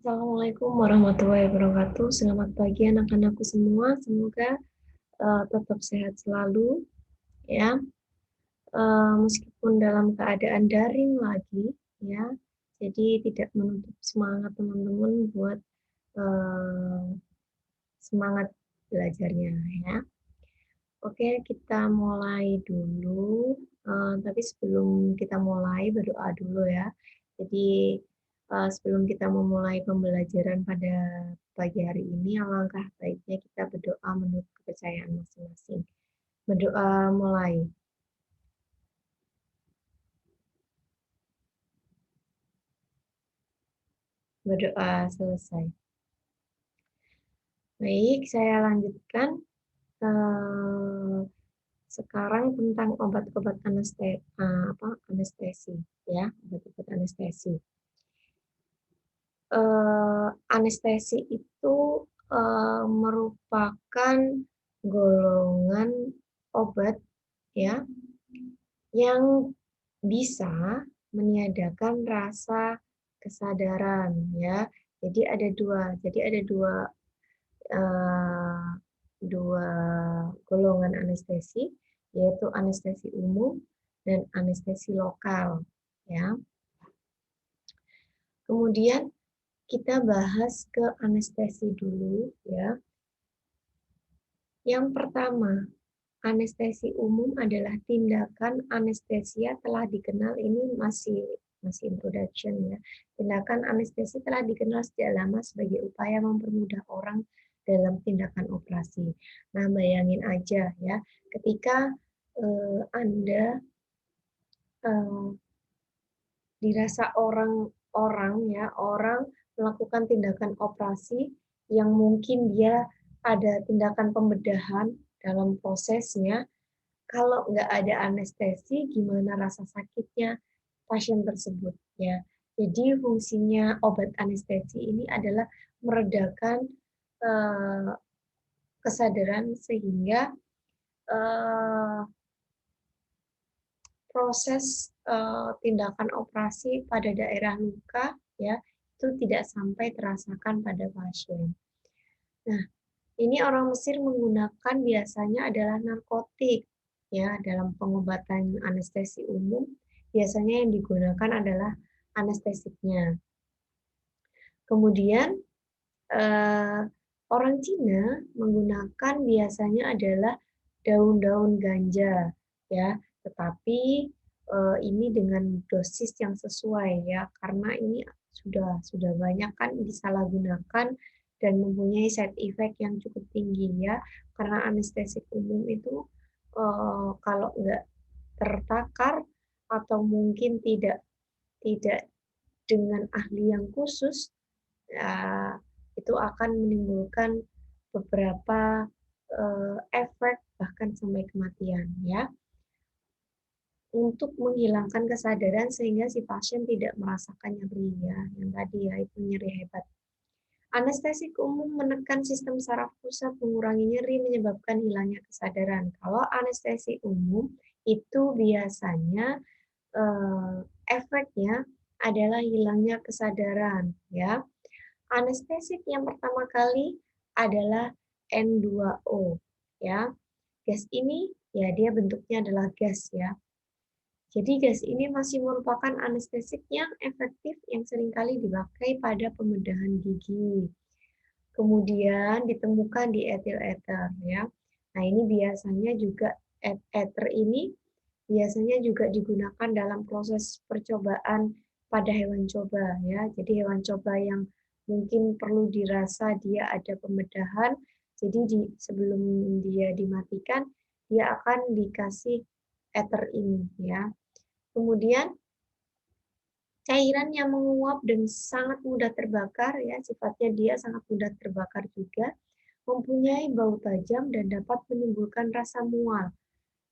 Assalamualaikum warahmatullahi wabarakatuh. Selamat pagi anak-anakku semua. Semoga tetap sehat selalu, ya. Meskipun dalam keadaan daring lagi, ya. Jadi tidak menutup semangat teman-teman buat eh, semangat belajarnya, ya. Oke, kita mulai dulu. Tapi sebelum kita mulai, berdoa dulu ya. Jadi, sebelum kita memulai pembelajaran pada pagi hari ini, alangkah baiknya kita berdoa menurut kepercayaan masing-masing. Berdoa mulai. Berdoa selesai. Baik, saya lanjutkan. Sekarang tentang obat-obat anestesi, ya, obat-obat anestesi. Anestesi itu merupakan golongan obat, ya, yang bisa meniadakan rasa kesadaran, ya. Jadi ada eh, dua golongan anestesi, yaitu anestesi umum dan anestesi lokal, ya. Kemudian kita bahas ke anestesi dulu, ya. Yang pertama, anestesi umum adalah tindakan anestesia telah dikenal, ini masih introduction, ya. Tindakan anestesi telah dikenal sejak lama sebagai upaya mempermudah orang dalam tindakan operasi. Nah, bayangin aja ya, ketika Anda dirasa orang melakukan tindakan operasi yang mungkin dia ada tindakan pembedahan dalam prosesnya, kalau nggak ada anestesi, gimana rasa sakitnya pasien tersebut, ya. Jadi fungsinya obat anestesi ini adalah meredakan eh, kesadaran sehingga eh, proses tindakan operasi pada daerah luka, ya, itu tidak sampai terasakan pada pasien. Nah, ini orang Mesir menggunakan biasanya adalah narkotik, ya, dalam pengobatan anestesi umum. Biasanya yang digunakan adalah anestesiknya. Kemudian orang Cina menggunakan biasanya adalah daun-daun ganja, ya, tetapi ini dengan dosis yang sesuai, ya, karena ini sudah banyak kan disalahgunakan dan mempunyai side effect yang cukup tinggi, ya, karena anestesik umum itu kalau nggak tertakar atau mungkin tidak tidak dengan ahli yang khusus, ya, itu akan menimbulkan beberapa efek bahkan sampai kematian, ya, untuk menghilangkan kesadaran sehingga si pasien tidak merasakan nyeri, ya, yang tadi, ya, itu nyeri hebat. Anestesik umum menekan sistem saraf pusat, mengurangi nyeri, menyebabkan hilangnya kesadaran. Kalau anestesi umum itu biasanya efeknya adalah hilangnya kesadaran, ya. Anestesik yang pertama kali adalah N2O, ya. Gas ini, ya, dia bentuknya adalah gas, ya. Jadi gas ini masih merupakan anestesik yang efektif yang seringkali dipakai pada pembedahan gigi. Kemudian ditemukan di etil ether, ya. Nah, ini biasanya juga ether ini biasanya juga digunakan dalam proses percobaan pada hewan coba, ya. Jadi hewan coba yang mungkin perlu dirasa dia ada pembedahan, jadi sebelum dia dimatikan, dia akan dikasih ether ini, ya. Kemudian cairan yang menguap dan sangat mudah terbakar, ya, sifatnya dia sangat mudah terbakar juga, mempunyai bau tajam dan dapat menimbulkan rasa mual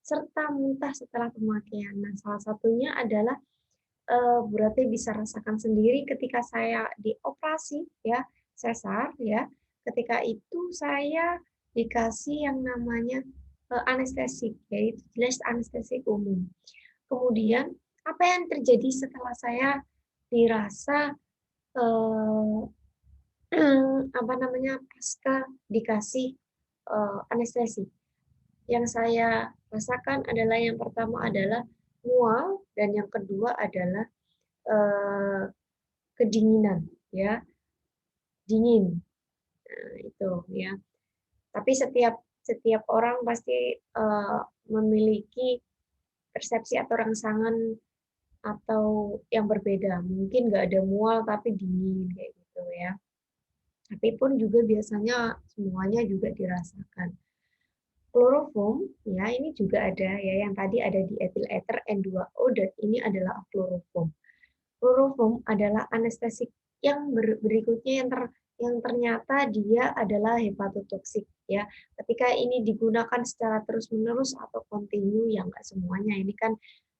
serta muntah setelah pemakaian. Nah, salah satunya adalah berarti bisa rasakan sendiri ketika saya dioperasi, ya, sesar, ya. Ketika itu saya dikasih yang namanya anestesik, yaitu jelas anestesik umum. Kemudian apa yang terjadi setelah saya dirasa eh, apa namanya, pasca dikasih, anestesi. Yang saya rasakan adalah yang pertama adalah mual dan yang kedua adalah, eee, kedinginan ya, dingin, itu ya. Tapi setiap setiap orang pasti, memiliki persepsi atau rangsangan atau yang berbeda. Mungkin nggak ada mual tapi dingin kayak gitu ya. Tapi pun juga biasanya semuanya juga dirasakan. Kloroform ya ini juga ada ya yang tadi ada di etil ether N2O dan ini adalah kloroform. Kloroform adalah anestesik yang berikutnya yang ternyata dia adalah hepatotoksik ya. Ketika ini digunakan secara terus-menerus atau kontinu ya enggak semuanya. Ini kan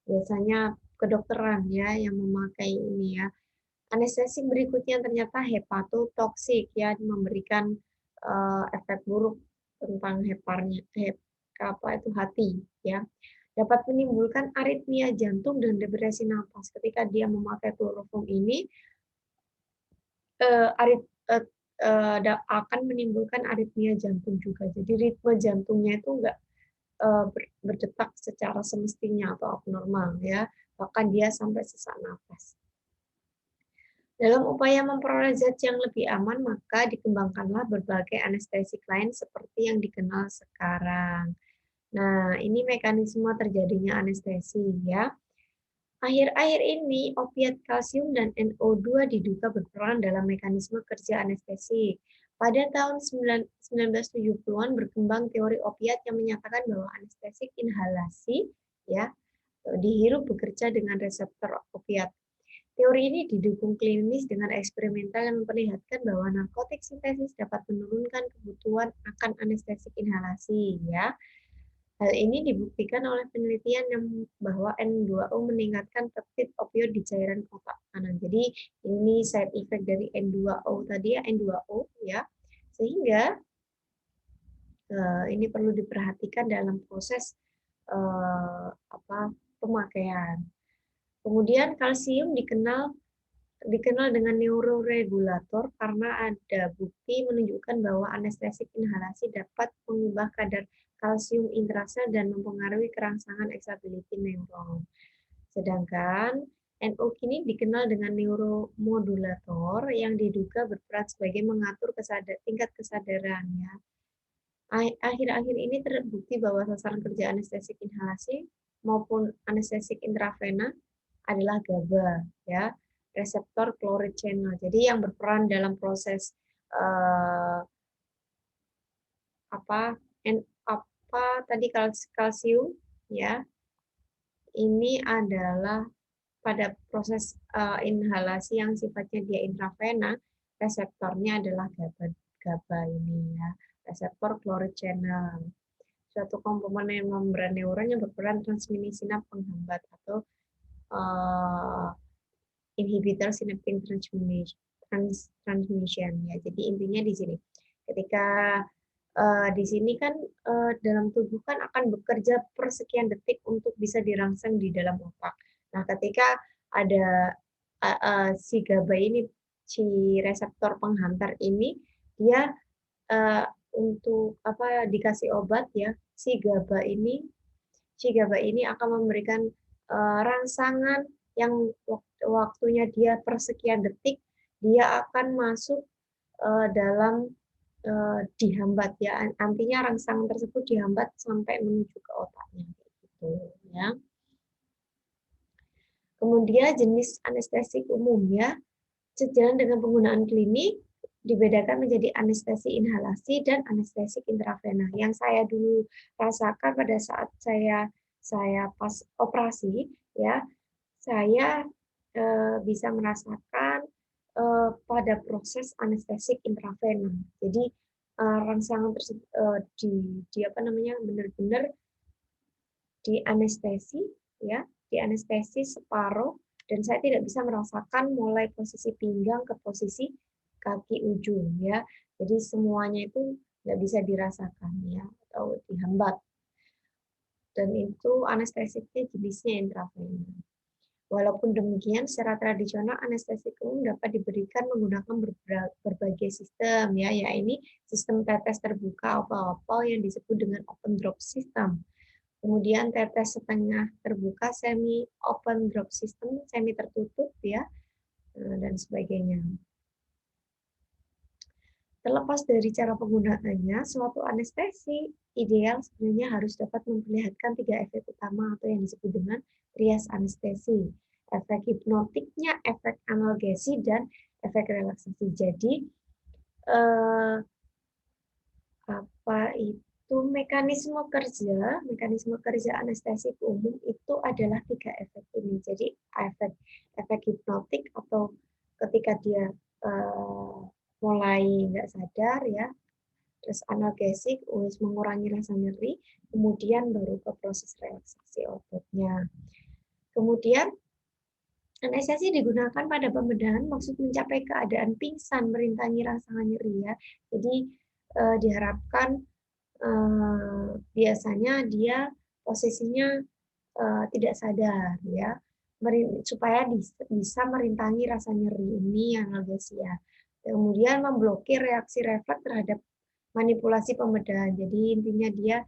biasanya kedokteran ya yang memakai ini ya. Anestesi berikutnya ternyata hepatotoksik ya memberikan efek buruk tentang apa itu hati ya. Dapat menimbulkan aritmia jantung dan depresi napas. Ketika dia memakai kloroform ini eh, arit eh, akan menimbulkan aritmia jantung juga. Jadi ritme jantungnya itu enggak berdetak secara semestinya atau abnormal ya. Bahkan dia sampai sesak napas. Dalam upaya memperoleh zat yang lebih aman, maka dikembangkanlah berbagai anestesik lain seperti yang dikenal sekarang. Nah, ini mekanisme terjadinya anestesi ya. Akhir-akhir ini, opiat kalsium dan NO2 diduga berperan dalam mekanisme kerja anestesi. Pada tahun 1970-an berkembang teori opiat yang menyatakan bahwa anestesik inhalasi ya dihirup bekerja dengan reseptor opiat. Teori ini didukung klinis dengan eksperimental yang memperlihatkan bahwa narkotik sintesis dapat menurunkan kebutuhan akan anestesik inhalasi ya. Hal ini dibuktikan oleh penelitian yang bahwa N2O meningkatkan peptid opioid di cairan otak kanan. Jadi ini side effect dari N2O tadi ya, N2O ya. Sehingga ini perlu diperhatikan dalam proses pemakaian. Kemudian kalsium dikenal dengan neuroregulator karena ada bukti menunjukkan bahwa anestesik inhalasi dapat mengubah kadar kalsium intrasel dan mempengaruhi kerangsangan excitability neuron. Sedangkan NO kini dikenal dengan neuromodulator yang diduga berperan sebagai mengatur tingkat kesadaran ya. Akhir-akhir ini terbukti bahwa sasaran kerja anestesik inhalasi maupun anestesik intravena adalah GABA ya, reseptor chloride channel. Jadi yang berperan dalam proses eh, apa apa tadi kalsium ya. Ini adalah pada proses inhalasi yang sifatnya dia intravena, reseptornya adalah GABA, GABA ini ya, reseptor chloride channel. Suatu komponen membran neuron yang berperan transmisi sinap penghambat atau inhibitor synaptic transmission ya. Jadi intinya di sini ketika di sini kan dalam tubuh kan akan bekerja per sekian detik untuk bisa dirangsang di dalam otak. Nah, ketika ada si GABA ini, si reseptor penghantar ini, dia untuk apa dikasih obat ya, si GABA ini akan memberikan rangsangan yang waktunya dia persekian detik, dia akan masuk dalam dihambat ya, artinya rangsangan tersebut dihambat sampai menuju ke otaknya gitu ya. Kemudian jenis anestesik umumnya sejalan dengan penggunaan klinik dibedakan menjadi anestesi inhalasi dan anestesik intravena. Yang saya dulu rasakan pada saat saya pas operasi ya, saya bisa merasakan pada proses anestesik intravena. Jadi rangsangan tersebut di apa namanya benar-benar di anestesi ya, di anestesi separuh dan saya tidak bisa merasakan mulai posisi pinggang ke posisi kaki ujung ya. Jadi semuanya itu nggak bisa dirasakan ya atau dihambat. Dan itu anestesiknya jenisnya intravena. Walaupun demikian, secara tradisional anestesi umum dapat diberikan menggunakan berbagai sistem, ya, yaitu sistem tetes terbuka opal-opal yang disebut dengan open drop system. Kemudian tetes setengah terbuka semi open drop system, semi tertutup, ya, dan sebagainya. Terlepas dari cara penggunaannya, suatu anestesi ideal sebenarnya harus dapat memperlihatkan 3 efek utama atau yang disebut dengan trias anestesi. Efek hipnotiknya, efek analgesi, dan efek relaksasi. Jadi, eh, apa itu mekanisme kerja anestesi umum itu adalah 3 efek ini. Jadi, efek hipnotik atau ketika dia mulai nggak sadar, ya, terus analgesik, mengurangi rasa nyeri, kemudian baru ke proses relaksasi ototnya. Kemudian anestesi digunakan pada pembedahan maksud mencapai keadaan pingsan merintangi rasa nyeri, ya. Jadi diharapkan biasanya dia posisinya tidak sadar, ya, supaya bisa merintangi rasa nyeri ini analgesia. Kemudian memblokir reaksi refleks terhadap manipulasi pembedahan. Jadi intinya dia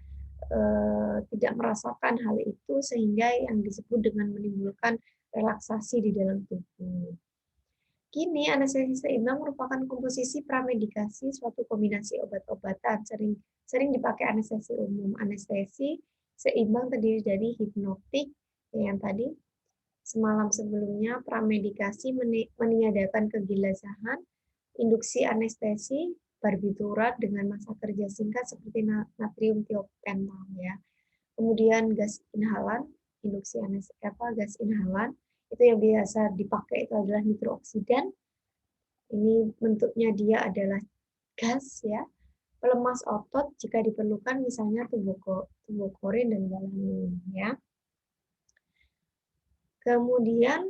tidak merasakan hal itu sehingga yang disebut dengan menimbulkan relaksasi di dalam tubuh. Kini anestesi seimbang merupakan komposisi pramedikasi suatu kombinasi obat-obatan sering dipakai anestesi umum. Anestesi seimbang terdiri dari hipnotik yang tadi semalam sebelumnya, pramedikasi meniadakan kegilasahan, induksi anestesi, barbiturat dengan masa kerja singkat seperti natrium tiopental, ya. Kemudian gas inhalan, induksi anestesi gas inhalan itu yang biasa dipakai itu adalah nitrooksidan. Ini bentuknya dia adalah gas, ya. Pelemas otot jika diperlukan misalnya tubokorin dan balamin, ya. Kemudian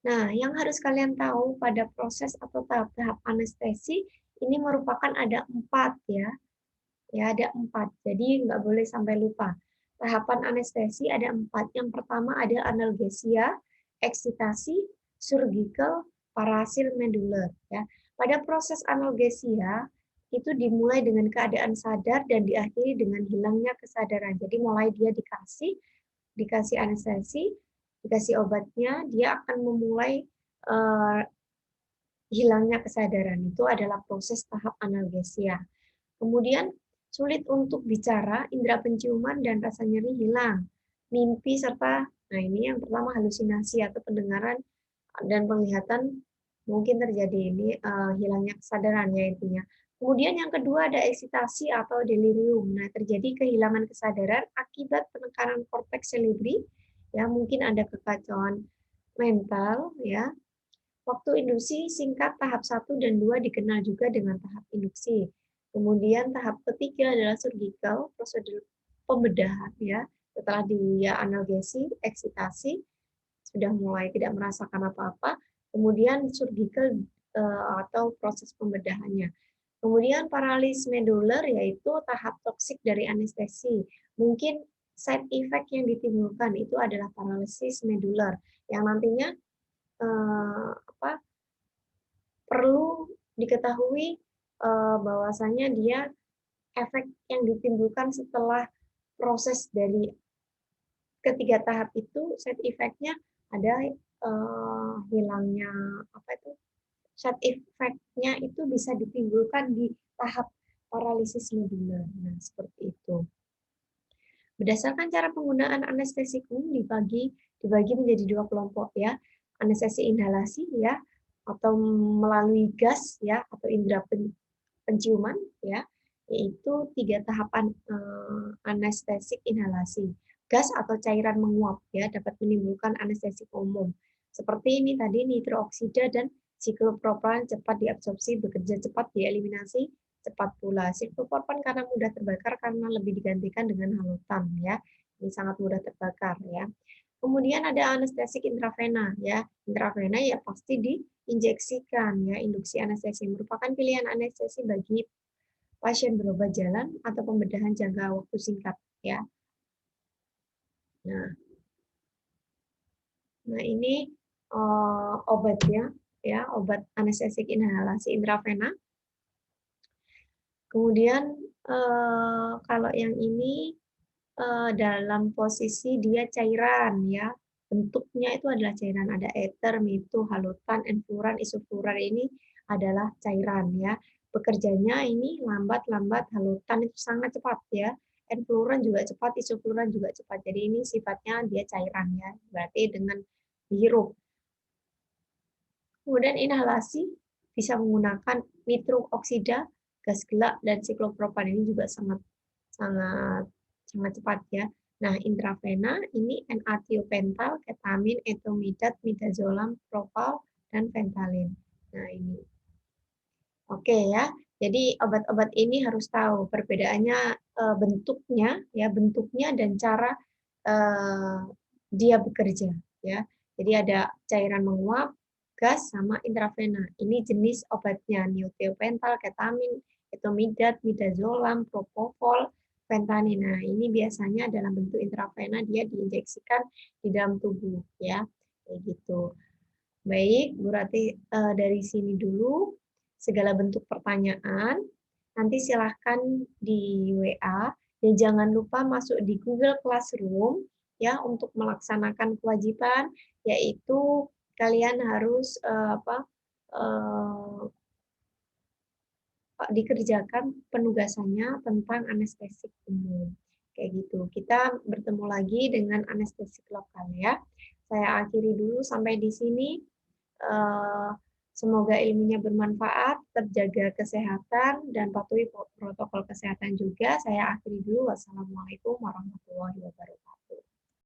nah, yang harus kalian tahu pada proses atau tahap-tahap anestesi ini merupakan ada 4, ya. Ya, ada 4. Jadi nggak boleh sampai lupa. Tahapan anestesi ada 4. Yang pertama ada analgesia, eksitasi, surgical, parasil medular, ya. Pada proses analgesia itu dimulai dengan keadaan sadar dan diakhiri dengan hilangnya kesadaran. Jadi mulai dia dikasih anestesi, dikasih obatnya, dia akan memulai hilangnya kesadaran. Itu adalah proses tahap analgesia. Kemudian sulit untuk bicara, indera penciuman dan rasa nyeri hilang. Mimpi serta, nah ini yang pertama halusinasi atau pendengaran dan penglihatan mungkin terjadi ini hilangnya kesadaran, ya, intinya. Kemudian yang kedua ada eksitasi atau delirium. Nah, terjadi kehilangan kesadaran akibat penekanan korteks cerebri, ya, mungkin ada kekacauan mental, ya. Waktu induksi singkat tahap 1 dan 2 dikenal juga dengan tahap induksi. Kemudian tahap ketiga adalah surgical, prosedur pembedahan, ya. Setelah dia analgesi, eksitasi, sudah mulai tidak merasakan apa-apa, kemudian surgical atau proses pembedahannya. Kemudian paralis medular yaitu tahap toksik dari anestesi. Mungkin side effect yang ditimbulkan itu adalah paralisis medular yang nantinya perlu diketahui bahwasanya dia efek yang ditimbulkan setelah proses dari ketiga tahap itu side effect-nya ada hilangnya side effect-nya itu bisa ditimbulkan di tahap paralisis medular. Nah, seperti itu. Berdasarkan cara penggunaan anestesi umum dibagi menjadi 2 kelompok, ya. Anestesi inhalasi, ya, atau melalui gas, ya, atau indera penciuman, ya, yaitu 3 tahapan anestetik inhalasi. Gas atau cairan menguap, ya, dapat menimbulkan anestesi umum. Seperti ini tadi nitrooksida dan siklopropan cepat diabsorpsi, bekerja cepat, dieliminasi cepat pula. Siklopropan karena mudah terbakar karena lebih digantikan dengan halutan, ya. Ini sangat mudah terbakar, ya. Kemudian ada anestesik intravena, ya. Intravena ya pasti diinjeksikan, ya. Induksi anestesi merupakan pilihan anestesi bagi pasien berobat jalan atau pembedahan jangka waktu singkat, ya. Nah, Nah, ini obatnya, ya, obat anestesik inhalasi intravena. Kemudian kalau yang ini dalam posisi dia cairan, ya, bentuknya itu adalah cairan, ada ether, mitu, halutan, enfluran, isofluran ini adalah cairan, ya. Bekerjanya ini lambat-lambat, halutan itu sangat cepat, ya. Enfluran juga cepat, isofluran juga cepat. Jadi ini sifatnya dia cairan, ya. Berarti dengan dihirup. Kemudian inhalasi bisa menggunakan nitruk oksida, gas gelap, dan siklopropan. Ini juga sangat sangat sangat cepat, ya. Nah, intravena ini N-atiopental, ketamin, etomidat, midazolam, propal, dan Ventolin. Nah, ini. Oke, ya. Jadi obat-obat ini harus tahu perbedaannya, bentuknya, ya, bentuknya dan cara dia bekerja, ya. Jadi ada cairan menguap, gas, sama intravena. Ini jenis obatnya, nioteopental, ketamin, etomidat, midazolam, propofol, Ventolin. Nah, ini biasanya dalam bentuk intravena, dia diinjeksikan di dalam tubuh, ya. Kayak gitu. Baik, berarti dari sini dulu segala bentuk pertanyaan. Nanti silahkan di WA dan jangan lupa masuk di Google Classroom ya untuk melaksanakan kewajiban, yaitu kalian harus eh, dikerjakan penugasannya tentang anestesik umum. Kayak gitu. Kita bertemu lagi dengan anestesik lokal, ya. Saya akhiri dulu sampai di sini. Eh, Semoga ilmunya bermanfaat, terjaga kesehatan, dan patuhi protokol kesehatan juga. Saya akhiri dulu. Wassalamualaikum warahmatullahi wabarakatuh.